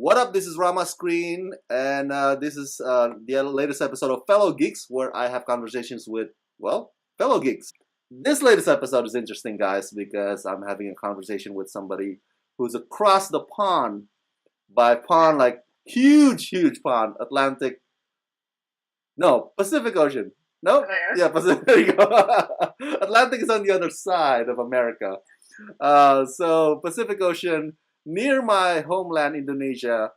What up? This is Rama Screen, and this is the latest episode of Fellow Geeks, where I have conversations with, well, fellow geeks. This latest episode is interesting, guys, because I'm having a conversation with somebody who's across the pond. By pond, like huge, huge pond, Atlantic. No, Pacific Ocean. No, There. yeah, Pacific. There you go. Atlantic is on the other side of America. So Pacific Ocean near my homeland, Indonesia.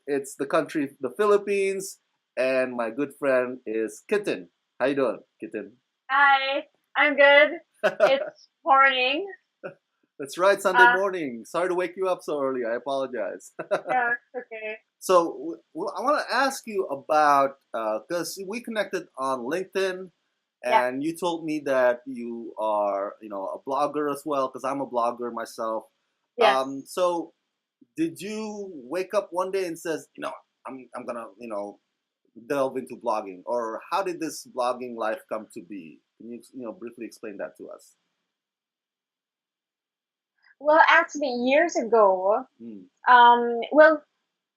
It's the country, the Philippines, and my good friend is Kitin. How you doing, Kitin? Hi, I'm good. It's morning. That's right, Sunday Uh, morning. Sorry to wake you up so early. I apologize. yeah, okay. So I want to ask you about because we connected on LinkedIn, Yeah, and you told me that you are, a blogger as well. Because I'm a blogger myself. yes. So did you wake up one day and says, I'm gonna, delve into blogging, or how did this blogging life come to be? Can you, briefly explain that to us? Well, actually, years ago, Mm. well,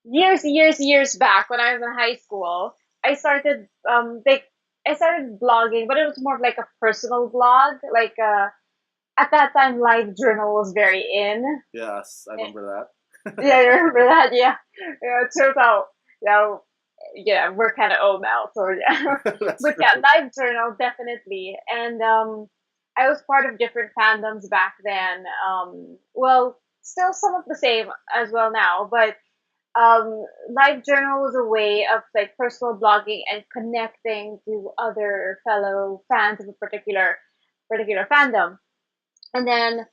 years back when I was in high school, I started, I started blogging, but it was more of like a personal blog. At that time, live journal was very in. Yes, I Eh, remember Yeah, you that. remember that? Yeah. Yeah, it turns out, yeah, yeah, we're kind of old now, so yeah. That's But yeah, true. live journal definitely. And I was part of different fandoms back then. Well, still some of the same as well now, but live journal was a way of like personal blogging and connecting to other fellow fans of a particular fandom. And then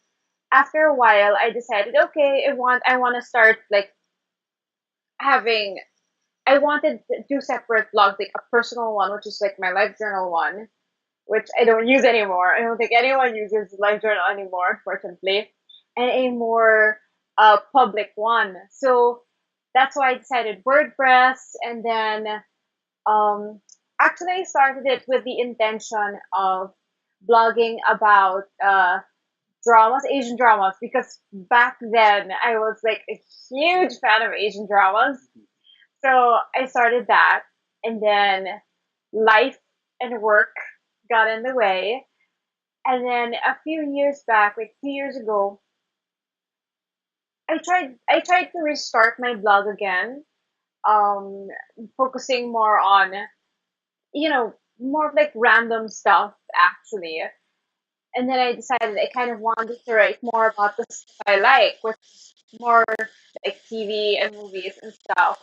after a while, I decided, okay, I want to start like having I wanted two separate blogs, like a personal one, which is like my life journal one, which I don't use anymore. I don't think anyone uses life journal anymore, unfortunately, and a more public one. So that's why I decided WordPress, and then um, actually I started it with the intention of blogging about dramas, Asian dramas, because back then I was like a huge fan of Asian dramas. So I started that, and then life and work got in the way. And then a few years back, like 2 years ago, I tried to restart my blog again, um, focusing more on, more of like random stuff actually. And then I decided I kind of wanted to write more about the stuff I like, which is more like TV and movies and stuff.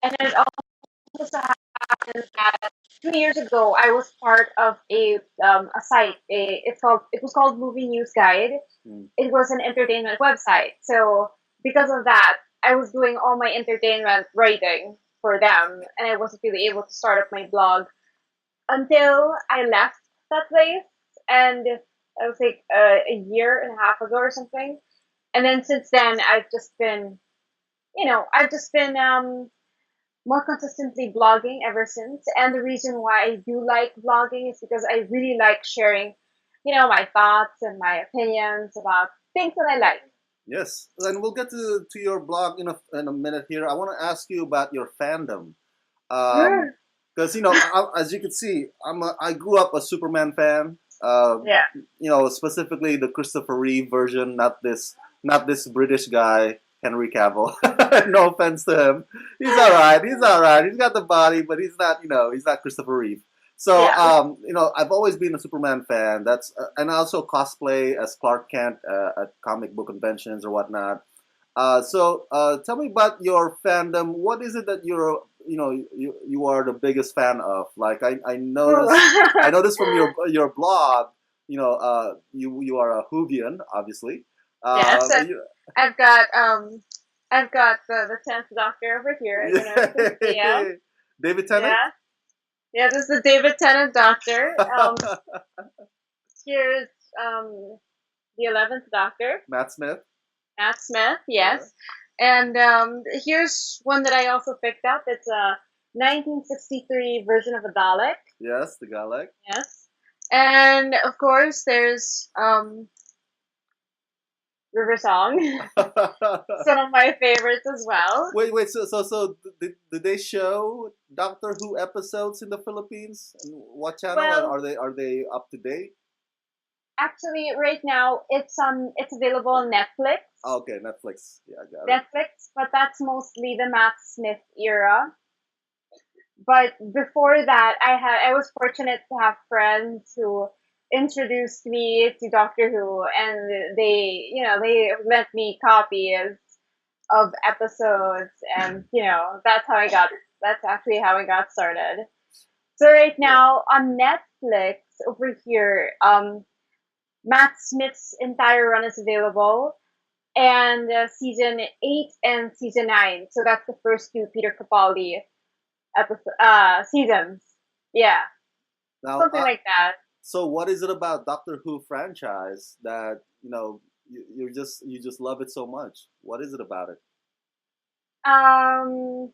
And it also happened that 2 years ago I was part of a site. It was called Movie News Guide. Mm. It was an entertainment website. So because of that, I was doing all my entertainment writing for them, and I wasn't really able to start up my blog until I left that place, and I was like a year and a half ago or something. And then since then, I've just been more consistently blogging ever since. And the reason why I do like blogging is because I really like sharing, my thoughts and my opinions about things that I like. Yes, and we'll get to your blog in a minute here. I want to ask you about your fandom. Um, Mm. because as you can see, I grew up a Superman fan. Yeah. Specifically the Christopher Reeve version, not this British guy Henry Cavill. No offense to him, he's all right. He's all right. He's got the body, but he's not Christopher Reeve. So Yeah. I've always been a Superman fan. And I also cosplay as Clark Kent at comic book conventions or whatnot. So tell me about your fandom. What is it that you are the biggest fan of? Like I noticed from your blog, you are a Whovian, obviously. Yeah. So You, I've got I've got the 10th Doctor over here. I don't know if you can see him. David Tennant. Yeah. Yeah, this is the David Tennant Doctor. Here's um the 11th Doctor, Matt Smith. Matt Smith. Yeah. Yes. And here's one that I also picked up. It's a 1963 version of a Dalek. Yes, the Galek. Yes. And of course, there's River Song. It's one of my favorites as well. Wait. So did they show Doctor Who episodes in the Philippines? And what channel? And Well, are they up to date? actually, right now it's available on Netflix. Oh, okay, Netflix. Yeah, I got it. Netflix, but that's mostly the Matt Smith era. But before that, I was fortunate to have friends who introduced me to Doctor Who, and they lent me copies of episodes, and that's actually how I got started. So right Yeah. now on Netflix over here, Matt Smith's entire run is available, and season 8 and season 9. So that's the first two Peter Capaldi seasons. Yeah, Now, something like that. so what is it about Doctor Who franchise that you just love it so much? What is it about it? Um,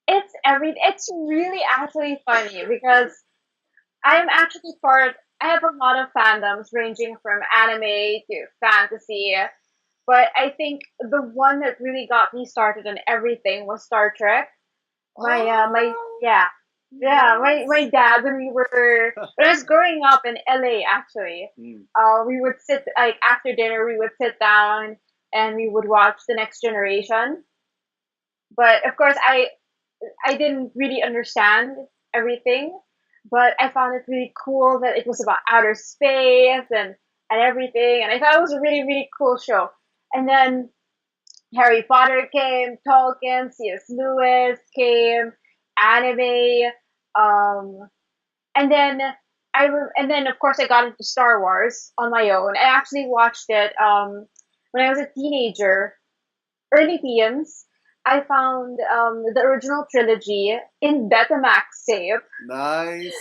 it's really actually funny because I'm actually part. I have a lot of fandoms ranging from anime to fantasy, but I think the one that really got me started on everything was Star Trek. My Oh, yeah, yeah, my nice. dad, when I was growing up in LA actually, Mm. we would sit, like, after dinner we would sit down and we would watch The Next Generation. But of course I didn't really understand everything, but I found it really cool that it was about outer space and everything, and I thought it was a really really cool show. And then Harry Potter came, Tolkien, C.S. Lewis came, anime, um, and then and then of course I got into Star Wars on my own. I actually watched it when I was a teenager, early teens. I found the original trilogy in Betamax tape Nice.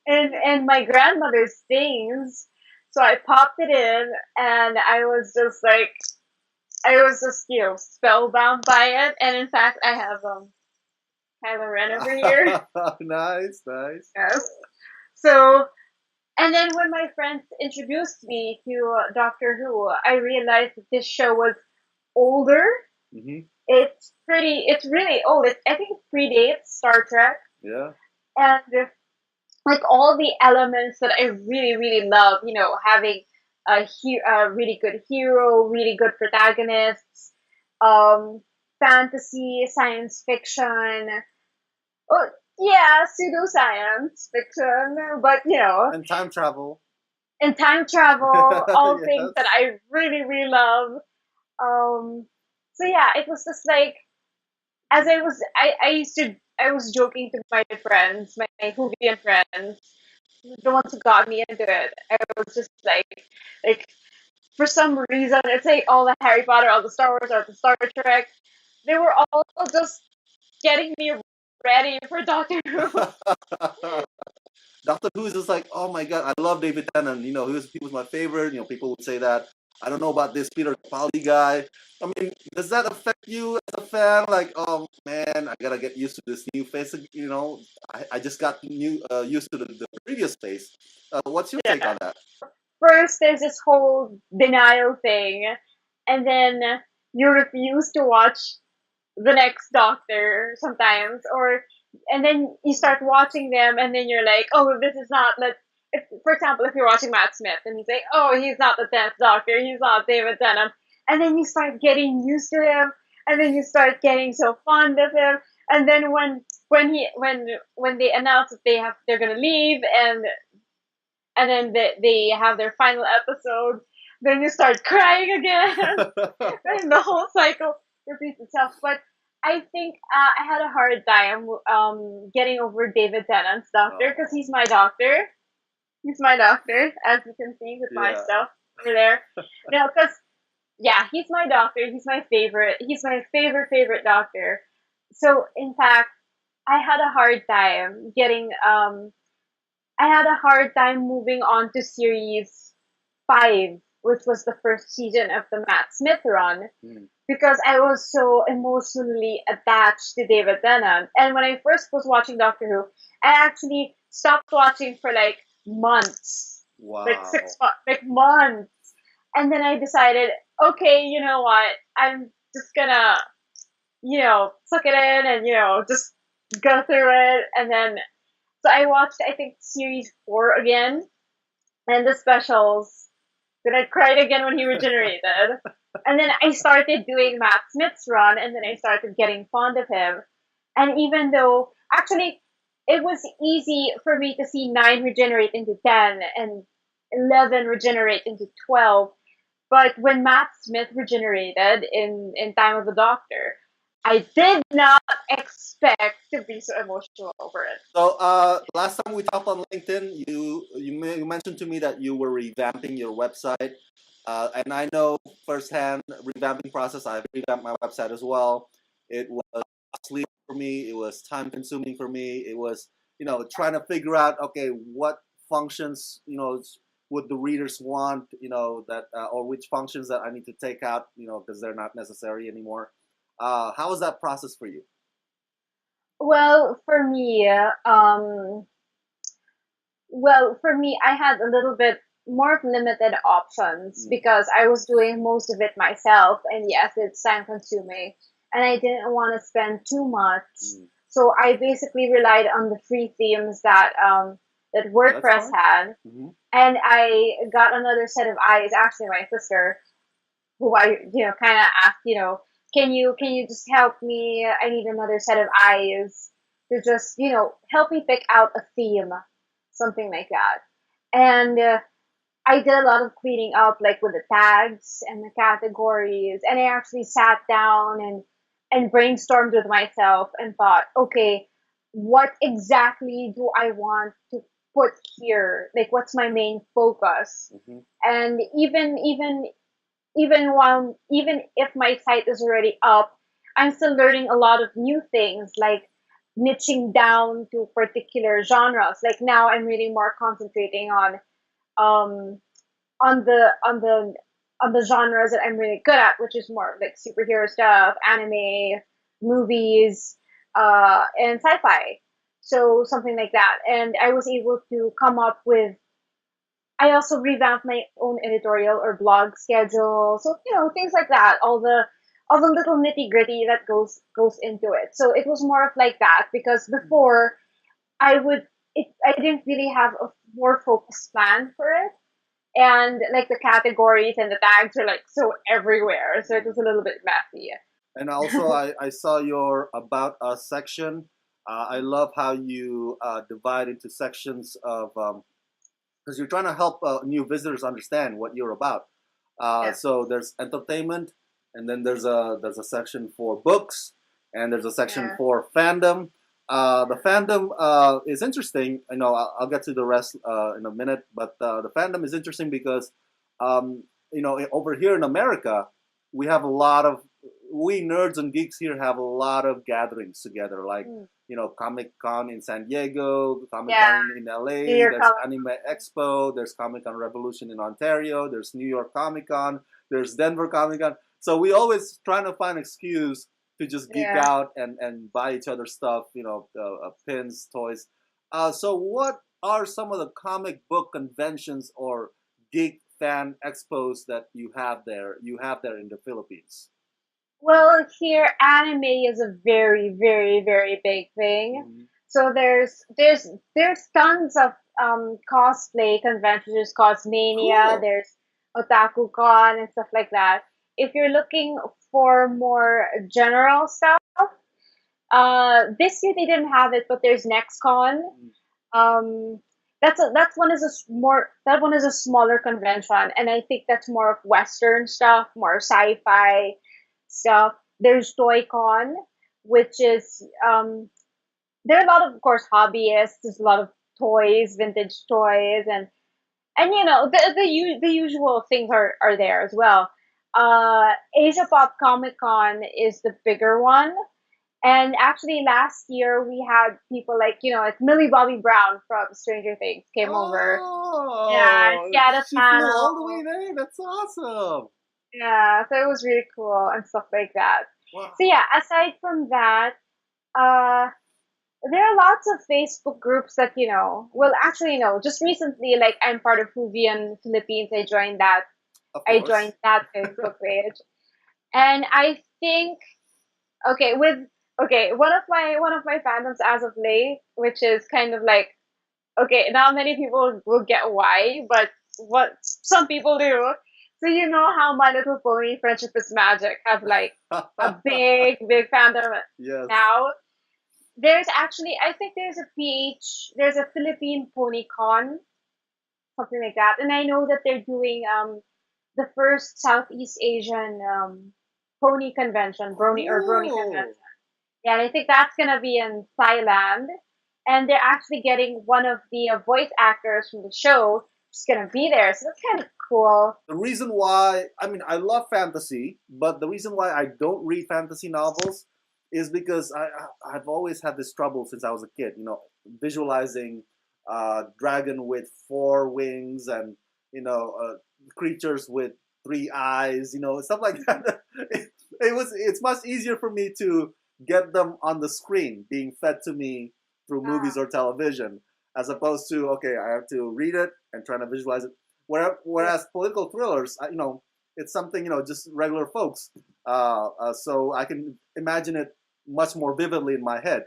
and my grandmother's things. So I popped it in, and I was just spellbound by it. And in fact, I have Kylo Ren over here. Nice, nice. Yes. So, and then when my friends introduced me to Doctor Who, I realized that this show was older. Hmm. It's really old. I think it predates Star Trek, Yeah. and like all the elements that I really really love. Having a really good hero, really good protagonists, um, fantasy, science fiction. Oh, yeah, pseudoscience fiction, but And time travel. and time travel, all things that Yes. I really really love. Um, so yeah, it was just like, as I was joking to my friends, my Whovian friends, the ones who got me into it. I was just like for some reason, it's like all the Harry Potter, all the Star Wars, all the Star Trek. They were all just getting me ready for Doctor Who. Doctor Who is just like, oh my god, I love David Tennant. He was my favorite. People would say that. I don't know about this Peter Capaldi guy. I mean, does that affect you as a fan? Like, oh man, I gotta get used to this new face. I just got used to the previous face. What's your take Yeah. on that? First, there's this whole denial thing, and then you refuse to watch the next Doctor sometimes, and then you start watching them, and then you're like, oh, this is not. For example, if you're watching Matt Smith, and he's like, oh, he's not the 10th Doctor, he's not David Tennant, and then you start getting used to him, and then you start getting so fond of him, and then when they announce that they're gonna leave, and then they have their final episode, then you start crying again, and the whole cycle repeats itself. But I think I had a hard time getting over David Tennant's doctor, because Oh, he's my doctor. He's my doctor, as you can see with my yeah. stuff over there. No, because yeah, he's my doctor. He's my favorite. He's my favorite doctor. So in fact, I had a hard time getting I had a hard time moving on to series 5, which was the first season of the Matt Smith run, Hmm. because I was so emotionally attached to David Tennant. And when I first was watching Doctor Who, I actually stopped watching for like months, like Wow. 6 months, like months. And then I decided, okay, you know what? I'm just gonna, suck it in and, just go through it. And then, so I watched, I think, series 4 again and the specials. Then I cried again when he regenerated. And then I started doing Matt Smith's run, and then I started getting fond of him. And even though, actually, it was easy for me to see 9 regenerate into 10 and 11 regenerate into 12. But when Matt Smith regenerated in Time of the Doctor, I did not expect to be so emotional over it. So last time we talked on LinkedIn, you mentioned to me that you were revamping your website, and I know firsthand revamping process. I've revamped my website as well. It was costly for me. It was time consuming for me. It was trying to figure out okay what functions would the readers want that or which functions that I need to take out because they're not necessary anymore. How was that process for you? Well, for me, I had a little bit more limited options Mm, because I was doing most of it myself, and yes, it's time consuming, and I didn't want to spend too much. mm. So I basically relied on the free themes that That's WordPress fine. had, Hmm. and I got another set of eyes. Actually, my sister, who I kind of asked, can you just help me? I need another set of eyes to just help me pick out a theme, something like that. And I did a lot of cleaning up, like with the tags and the categories, and I actually sat down and brainstormed with myself and thought, okay, what exactly do I want to put here? Like, what's my main focus? Hmm. And even if my site is already up, I'm still learning a lot of new things, like niching down to particular genres. Like now I'm really more concentrating um on the genres that I'm really good at, which is more like superhero stuff, anime, movies, and sci-fi. So something like that. And I was able to come up with I also revamped my own editorial or blog schedule. So, things like that. All the little nitty gritty that goes into it. So it was more of like that because before I didn't really have a more focused plan for it. And like the categories and the tags are like so everywhere. So it was a little bit messy. And also, I saw your About Us section. I love how you divide into sections of because you're trying to help new visitors understand what you're about. Yeah. So there's entertainment, and then there's a section for books, and there's a section Yeah. for fandom. The fandom is interesting. I know I'll get to the rest in a minute, but the fandom is interesting because over here in America, we have a lot of we nerds and geeks here have a lot of gatherings together, like Mm. Comic Con in San Diego, Comic Yeah. Con in New LA, York there's Comic. Anime Expo, there's Comic Con Revolution in Ontario, there's New York Comic Con, there's Denver Comic Con. So we always trying to find an excuse to just geek Yeah. out and buy each other stuff, pins, toys. So what are some of the comic book conventions or geek fan expos that you have there? You have there in the Philippines. Well, here anime is a very, very, very big thing. Mhm. So there's tons of cosplay conventions. There's Cosmania, Cool. there's Otaku Con and stuff like that. If you're looking for more general stuff, this year they didn't have it, but there's NextCon. Um, that's one is more that one is a smaller convention, and I think that's more of Western stuff, more sci-fi stuff. There's ToyCon, which is there are a lot of course hobbyists. There's a lot of toys, vintage toys, and the usual things are there as well. Asia Pop Comic Con is the bigger one, and actually, last year we had people like Millie Bobby Brown from Stranger Things came over. Yeah, Oh, she had a she flew panel. all the way there. That's awesome. Yeah, so it was really cool and stuff like that. So Wow. yeah, aside from that, uh, there are lots of Facebook groups that. Well, actually, no. Just recently, like I'm part of Huvian Philippines. I joined that, Of I course. joined that Facebook page. And I think okay, with okay, one of my fandoms as of late, which is kind of like okay, not many people will get why, but what some people do. So you know how My Little Pony Friendship is Magic have like a big fandom Yes. now. There's actually I think there's a Philippine Pony Con, something like that. And I know that they're doing the first Southeast Asian pony convention, brony Oh, convention. Yeah, and I think that's gonna be in Thailand, and they're actually getting one of the voice actors from the show who's gonna be there. So that's kind of cool. the reason why, I mean, I love fantasy, but the reason why I don't read fantasy novels is because I've always had this trouble since I was a kid, visualizing dragon with four wings and, creatures with three eyes, stuff like that. It's much easier for me to get them on the screen being fed to me through movies Ah, or television as opposed to, okay, I have to read it and try to visualize it. yeah. Whereas political thrillers, it's something just regular folks. So I can imagine it much more vividly in my head.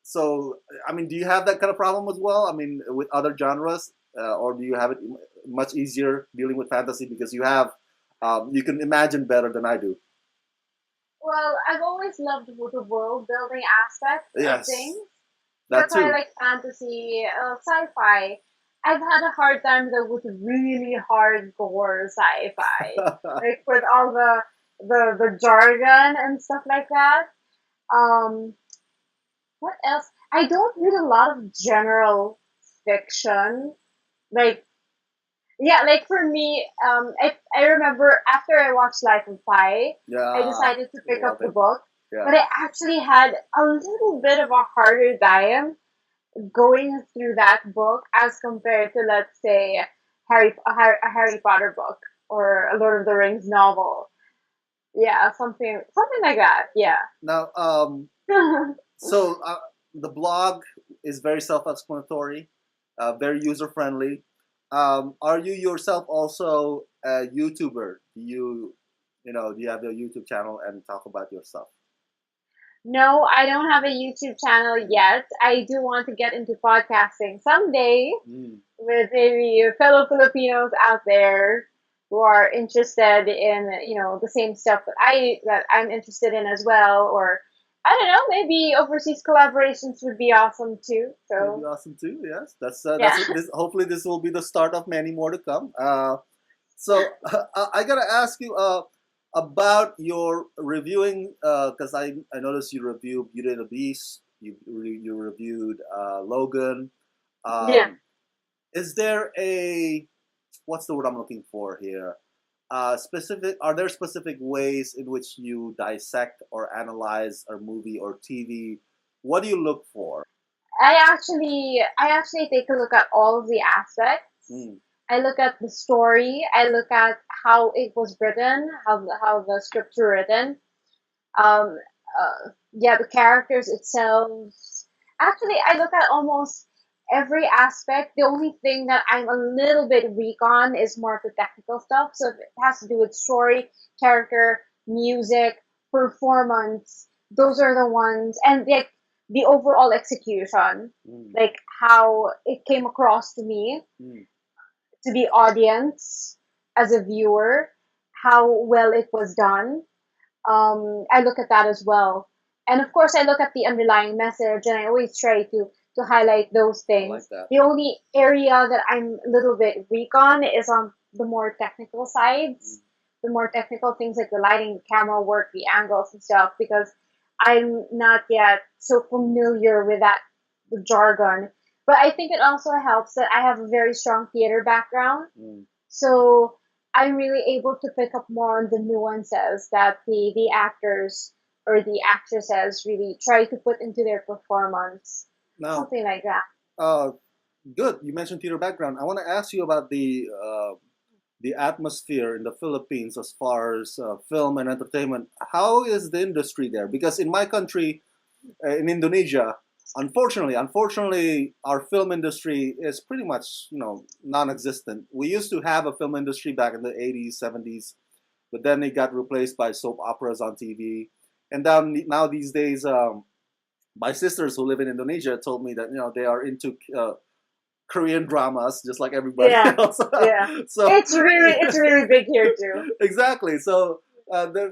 So I mean, do you have that kind of problem as well? I mean, with other genres, or do you have it much easier dealing with fantasy because you can imagine better than I do? Well, I've always loved the world building aspect of things. Yes, that That's why I too. like fantasy, sci-fi. I've had a hard time though with really hardcore sci-fi, like with all the jargon and stuff like that. Um, what else? I don't read a lot of general fiction. Like, yeah, like for me, I remember after I watched Life of Pi, I Yeah, decided to pick up love the it. book, Yeah. but I actually had a little bit of a harder time going through that book as compared to, let's say, a Harry Potter book or a Lord of the Rings novel. Yeah, something like that. Yeah. Now, so the blog is very self-explanatory, very user-friendly. Are you yourself also a YouTuber? Do you have your YouTube channel and talk about your stuff? No, I don't have a YouTube channel yet. I do want to get into podcasting someday Mm. with maybe fellow Filipinos out there who are interested in, the same stuff that I'm interested in as well, or I don't know, maybe overseas collaborations would be awesome too. Would be So awesome too. Yes, yeah. this. Hopefully, this will be the start of many more to come. So I gotta ask you about your reviewing because I noticed you reviewed Beauty and the Beast. You reviewed Logan. Yeah. Um, is there a what's the word I'm looking for here? Specific. Are there specific ways in which you dissect or analyze a movie or TV? What do you look for? I actually take a look at all of the aspects. Mm, I look at the story. I look at how it was written, how the scripts were written. Um, yeah, the characters itself. Actually, I look at almost every aspect. The only thing that I'm a little bit weak on is more of the technical stuff. So if it has to do with story, character, music, performance, those are the ones, and like the overall execution, mm, like how it came across to me, mm. to the audience as a viewer, how well it was done. I look at that as well. And of course, I look at the underlying message, and I always try to highlight those I like things. that. The only area that I'm a little bit weak on is on the more technical Mm. sides, the more technical things like the lighting, the camera work, the angles and stuff, because I'm not yet so familiar with that the jargon. But I think it also helps that I have a very strong theater background, Mm. so I'm really able to pick up more on the nuances that the actors or the actresses really try to put into their performance. Now, Something like that. uh, good. You mentioned theater background. I want to ask you about the atmosphere in the Philippines as far as film and entertainment. How is the industry there? Because in my country, in Indonesia, Unfortunately, our film industry is pretty much non-existent. We used to have a film industry back in the 80s, 70s, but then it got replaced by soap operas on TV. And now these days, my sisters who live in Indonesia told me that they are into Korean dramas just like everybody Yeah, else. yeah. So It's really big here too. exactly. So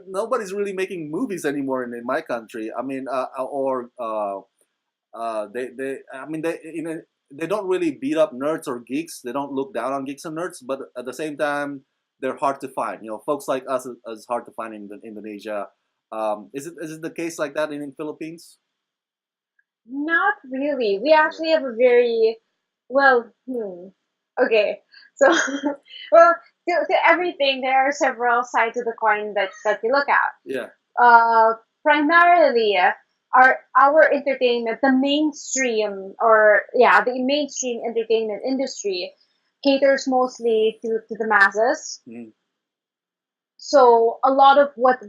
nobody's really making movies anymore in my country. I mean, or they I mean they don't really beat up nerds or geeks. They don't look down on geeks and nerds, but at the same time, they're hard to find. Folks like us is hard to find in Indonesia. Is it the case like that in Philippines? Not really. We actually have a very well. Okay, so well, to everything there are several sides of the coin that you look at. Yeah. Primarily, our entertainment, the mainstream, or yeah, the mainstream entertainment industry caters mostly to the masses. Mm. So a lot of what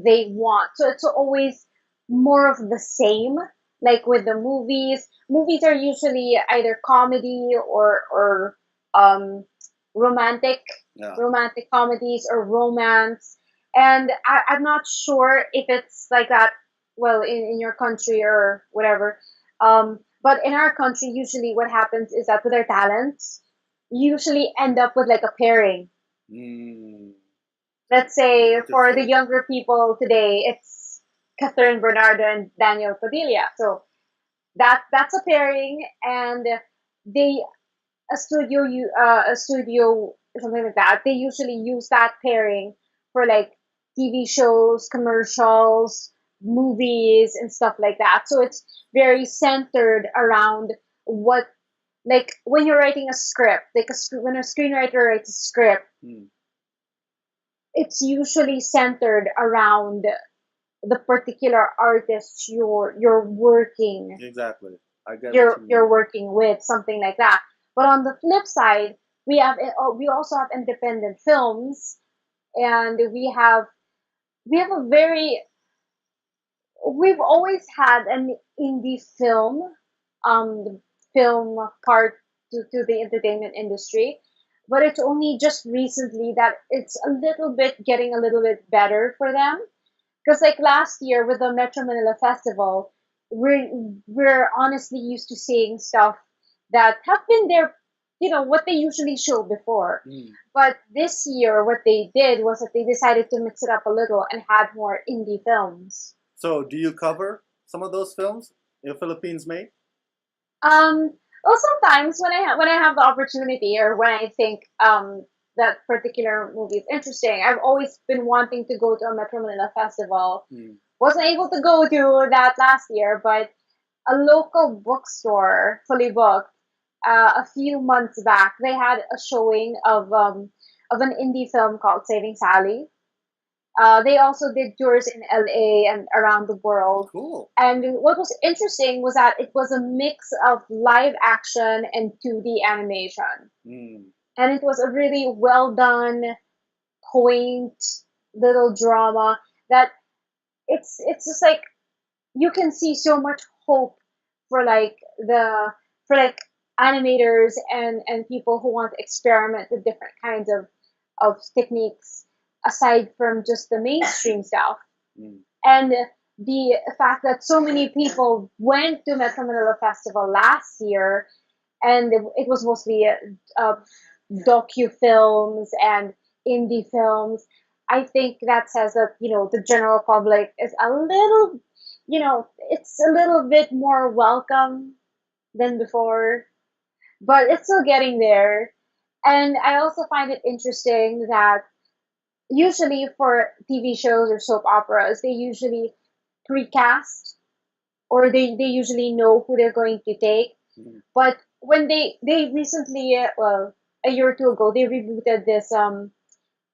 they want. So it's always more of the same. Like with the movies are usually either comedy or um, romantic Yeah. romantic comedies or romance. And I'm not sure if it's like that. Well, in your country or whatever. But in our country, usually what happens is that with our talents, you usually end up with like a pairing. Mm. Let's say for the Interesting. younger people today, it's Catherine Bernardo and Daniel Padilla. So that's a pairing, and they a studio or something like that. They usually use that pairing for like TV shows, commercials, movies, and stuff like that. So it's very centered around what like when you're writing a script, like when a screenwriter writes a script, Mm. it's usually centered around the particular artist you're working Exactly. I get what you're you you're mean. working with, something like that. But on the flip side, we also have independent films, and we have a very we've always had an indie um film part to the entertainment industry, but it's only just recently that it's a little bit getting a little bit better for them. Because like last year with the Metro Manila Festival, we're honestly used to seeing stuff that have been there, what they usually show before. Mm. But this year, what they did was that they decided to mix it up a little and had more indie films. So, do you cover some of those films in Philippines made? Well, sometimes when I have the opportunity or when I think that particular movie is interesting, I've always been wanting to go to a Metro Manila festival. Mm. Wasn't able to go to that last year, but a local bookstore, fully booked, a few months back, they had a showing of an indie film called Saving Sally. They also did tours in LA and around the world. Cool. And what was interesting was that it was a mix of live action and 2D animation. Mm. And it was a really well done, quaint little drama that it's just like you can see so much hope for like the for like animators and people who want to experiment with different kinds of techniques aside from just the mainstream stuff. Mm. And the fact that so many people went to Metro Manila Festival last year, and it was mostly docu films and indie films. I think that says that the general public is a little, it's a little bit more welcome than before, but it's still getting there. And I also find it interesting that usually for TV shows or soap operas, they usually precast or they usually know who they're going to take. Mm. But when they recently, well, a year or two ago, they rebooted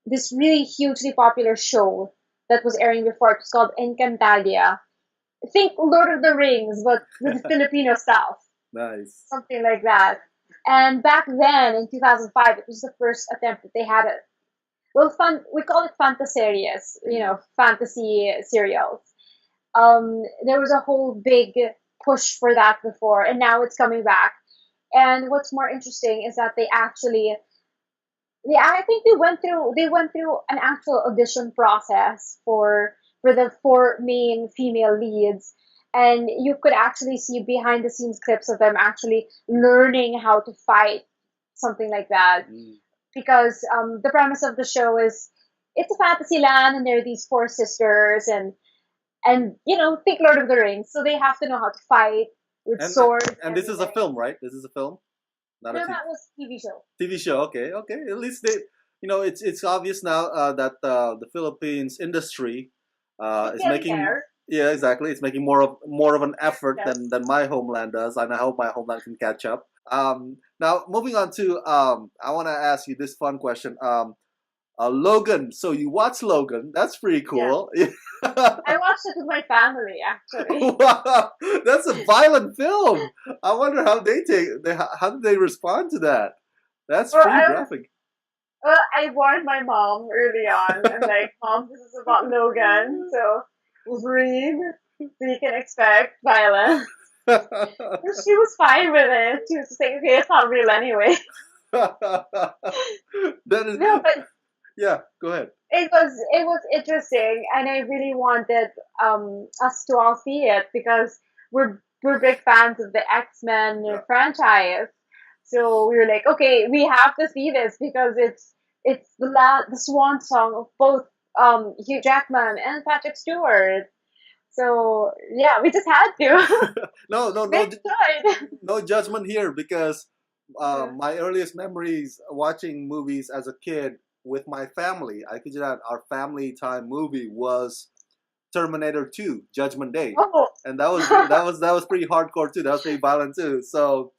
this really hugely popular show that was airing before. It was called Encantadia. Think Lord of the Rings, but with Filipino stuff, Nice. something like that. And back then, in 2005, it was the first attempt that they had a well, we call it fantaseries, Mm. fantasy serials. There was a whole big push for that before, and now it's coming back. And what's more interesting is that I think they went through an actual audition process for the four main female leads, and you could actually see behind the scenes clips of them actually learning how to fight, something like that. Mm. Because the premise of the show is it's a fantasy land, and there are these four sisters, and think Lord of the Rings, so they have to know how to fight with And swords and and this is a everything. film, right? This is a film, not a No, that was TV show. TV show. Okay, okay. At least they, it's obvious now that the Philippines industry It's is getting making, there. yeah, exactly. It's making more of an effort Yes. than my homeland does, and I hope my homeland can catch up. Now moving on to I want to ask you this fun question. Logan. So you watch Logan? That's pretty Yeah. cool. I watched it with my family, actually. Wow, that's a violent film. I wonder how how did they respond to that? That's Well, pretty graphic. I warned my mom early on. I'm like, Mom, this is about Logan, so read, so you can expect violence. And she was fine with it. She was just like, okay, it's not real anyway. That is, No, but yeah. Go ahead. it was interesting, and I really wanted us to all see it because we're big fans of the X-Men Yeah. franchise. So we were like, okay, we have to see this because it's the swan song of both Hugh Jackman and Patrick Stewart. So yeah, we just had to. No, no, They no, tried. no judgment here because Yeah. my earliest memories watching movies as a kid with my family, I kid you not, our family time movie was Terminator 2, Judgment Day, Oh. and that was pretty hardcore too. That was pretty violent too. So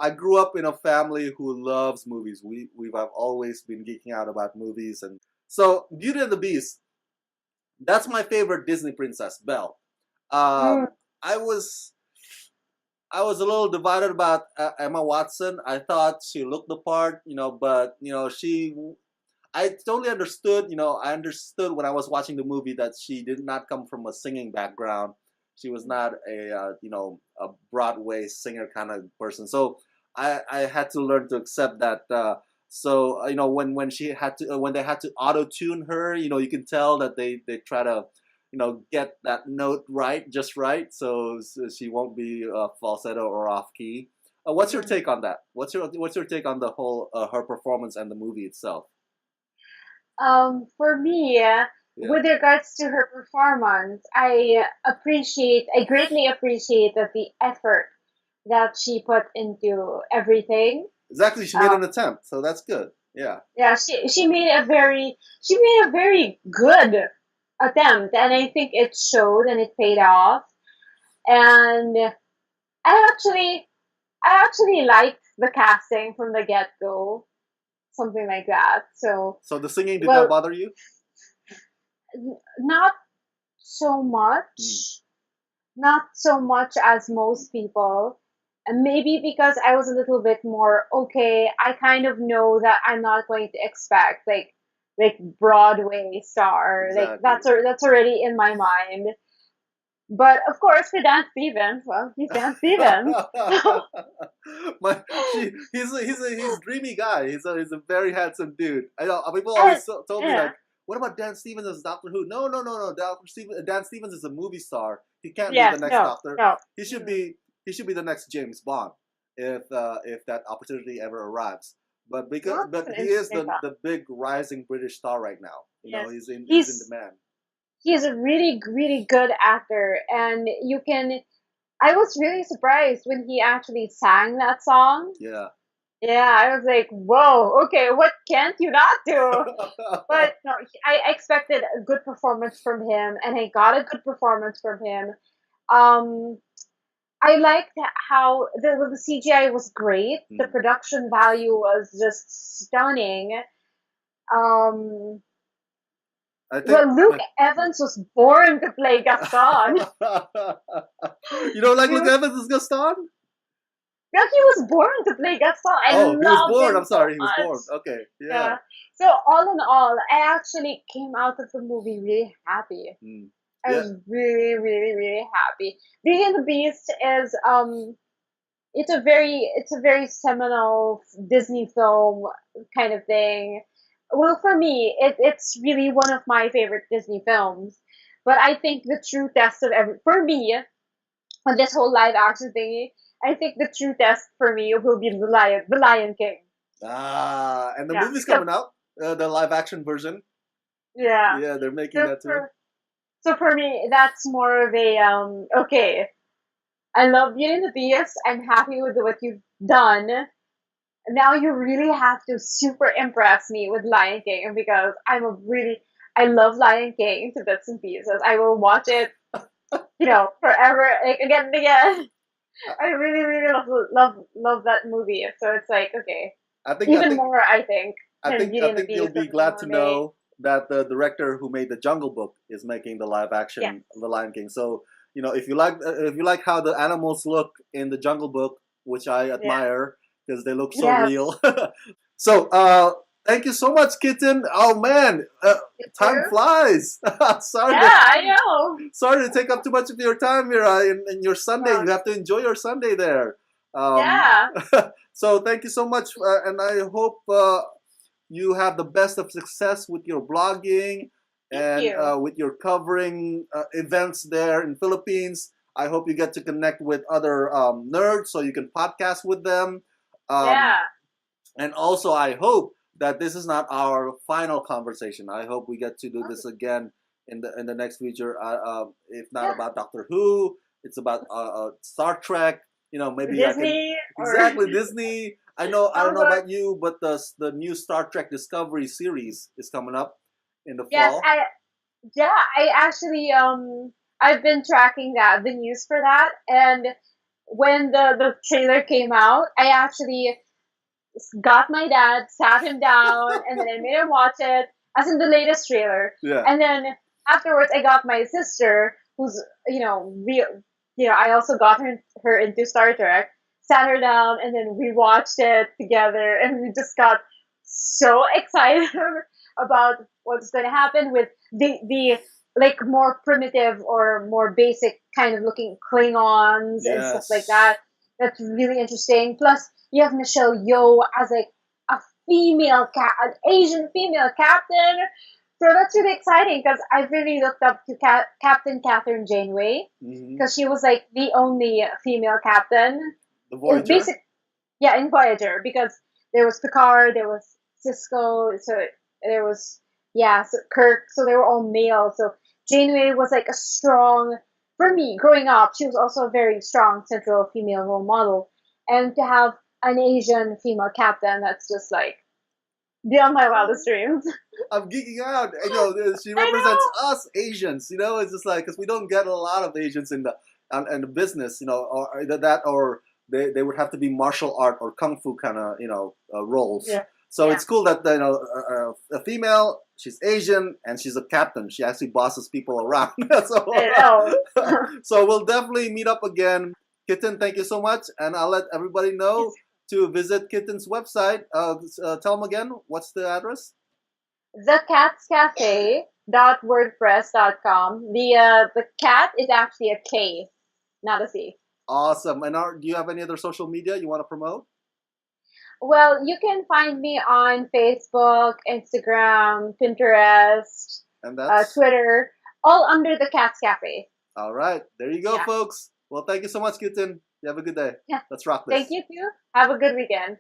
I grew up in a family who loves movies. We've always been geeking out about movies, and so Beauty and the Beast. That's my favorite Disney princess, Belle. Mm. I was I was a little divided about Emma Watson. I thought she looked the part, but she. I totally understood. I understood when I was watching the movie that she did not come from a singing background. She was not a Broadway singer kind of person. So I had to learn to accept that. When she had to when they had to auto tune her, you can tell that they try to get that note right, just right, so she won't be falsetto or off key. What's your Mm. take on that? What's your take on the whole her performance and the movie itself? For me, Yeah, with regards to her performance, I greatly appreciate that the effort that she put into everything. exactly. She made Um, an attempt, so that's good. Yeah, yeah, she made a very good attempt, and I think it showed and it paid off. And I actually, I actually liked the casting from the get go, something like that. So, so the singing did not well, bother you? not so Hmm. much. Not so much as most people. And maybe because I was a little bit more okay, I kind of know that I'm not going to expect like Broadway star. Like Exactly. that's already in my mind. But of course for Dan Stevens, well, he's Dan Stevens. My, he's a dreamy guy. He's a very handsome dude. I know people And always told me yeah. like, what about Dan Stevens as Doctor Who? No, no, no, no. Dan Stevens is a movie star. He can't be the Yes, next no, Doctor. no. He should Mm, be he should be the next James Bond if that opportunity ever arrives. well, But that's an he is interesting thought. the big rising British star right now. Yes. He's in He's demand. he's a really, really good actor, and you can I was really surprised when he actually sang that song. Yeah. Yeah, I was like, whoa, okay, what can't you not do? But no, I expected a good performance from him, and I got a good performance from him. Um, I liked how the CGI was great. The Hmm. production value was just stunning. Um, I think. well, Luke Evans was born to play Gaston. You don't like He Luke was, Evans as Gaston? no, he was born to play Gaston. I Oh, he was loved born. him I'm so sorry, he was much. born. Okay, yeah. Yeah. So all in all, I actually came out of the movie really happy. Hmm. I Yeah. was really, really, really happy. Beauty and the Beast is it's a very seminal Disney film kind of thing. Well, for me, it's really one of my favorite Disney films. But I think the true test of for me on this whole live action thingy, I think the true test for me will be the Lion King. Ah, and the Yeah, movie's because coming out, the live action version. yeah. Yeah, they're making So that too. for so for me, that's more of a okay. I love Beauty and the Beast. I'm happy with what you've done. Now you really have to super impress me with Lion King because I love Lion King to bits and pieces. I will watch it, forever, like again and again. I really, really love that movie. So it's like, okay, I think I even think more, I think, than I Beauty and the think you'll Beast be because it's glad more to of a, know that the director who made the Jungle Book is making the live yes, action The Lion King. So if you like how the animals look in the Jungle Book, which I yeah, admire because they look so yes, real. So thank you so much, Kitten. Oh man, you time too. flies. Yeah, Sorry to I know. sorry to take up too much of your time, Mira. In your Sunday, Well, you have to enjoy your Sunday there. Um, yeah, so thank you so much, and I hope you have the best of success with your blogging thank and you. with your covering events there in Philippines. I hope you get to connect with other nerds so you can podcast with them. Um, Yeah. and also, I hope that this is not our final conversation. I hope we get to do Oh, this again in the next future. If not yeah. about Doctor Who, it's about Star Trek. Maybe I can Disney or exactly Disney. I don't oh, know but about you, but the new Star Trek Discovery series is coming up in the yes, fall. I actually I've been tracking the news for that, and when the trailer came out, I actually got my dad, sat him down, and then I made him watch it, as in the latest trailer. Yeah, And then afterwards, I got my sister, who's I also got her into Star Trek, sat her down, and then we watched it together, and we just got so excited about what's going to happen with the like more primitive or more basic kind of looking Klingons and stuff like yes. that. That's really interesting. Plus, you have Michelle Yeoh as like a an Asian female captain. So that's really exciting because I really looked up to Captain Catherine Janeway Hmm. because she was like the only female captain. The In Voyager. basic, yeah, in Voyager because there was Picard, there was Cisco, so there was so Kirk, so they were all male. So Janeway was like a strong for me growing up. She was also a very strong central female role model, and to have an Asian female captain, that's just like beyond my wildest dreams. I'm geeking out. She I represents know. us Asians. It's just like because we don't get a lot of Asians in the business. Or either that or they would have to be martial art or kung fu kind of roles. Yeah, So yeah, it's cool that a female. She's Asian and she's a captain. She actually bosses people around. I know. So we'll definitely meet up again. Kitten, thank you so much, and I'll let everybody know to visit Kitten's website. Tell them again. What's the address? thecatscafe.wordpress.com. The cat is actually a K, not a C. Awesome. And do you have any other social media you want to promote? Well, you can find me on Facebook, Instagram, Pinterest, And that's Twitter, all under the Cats Cafe. all right. There you go, Yeah. folks. Well, thank you so much, Kitten. You have a good day. Yeah. Let's rock Thank this. you too. Have a good weekend.